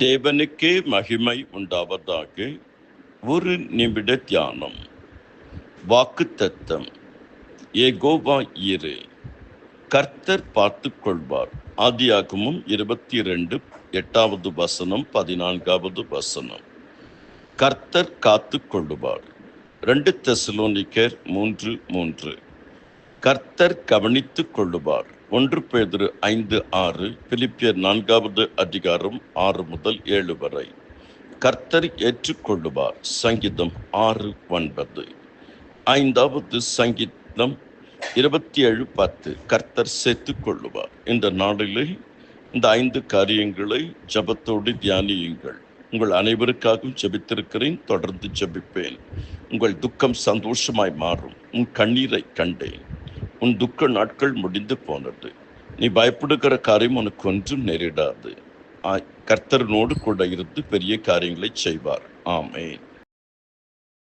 தேவனுக்கே மகிமை உண்டாவதாக. ஒரு நிமிட தியானம். வாக்குத்தத்தம். யெகோவா ஈரே, கர்த்தர் பார்த்து கொள்வார். ஆதியாகமம் 22:8 வசனம், 14 வசனம். கர்த்தர் காத்து கொள்ளுவார். 2 தெசலோனிக்கர் 3:3. கர்த்தர் கவனித்துக் கொள்ளுவார். 1 பேதுரு 5:6, பிலிப்பியர் 4 அதிகாரம் 6 முதல் 7 வரை. கர்த்தர் ஏற்றுக்கொள்ளுவார். சங்கீதம் 6:9. 5வது சங்கீதம் 27:10. கர்த்தர் சேர்த்துக் கொள்ளுவார். இந்த நாளிலே இந்த 5 காரியங்களை ஜெபத்தோடு தியானியுங்கள். உங்கள் அனைவருக்காகவும் ஜெபித்திருக்கிறேன், தொடர்ந்து ஜெபிப்பேன். உங்கள் துக்கம் சந்தோஷமாய் மாறும். உன் கண்ணீரை கண்டேன். உன் துக்க நாட்கள் முடிந்து போனது. நீ பயப்படுகிற காரியம் உனக்கு ஒன்றும் நேரிடாது. கர்த்தரனோடு கூட இருந்து பெரிய காரியங்களை செய்வார். ஆமென்.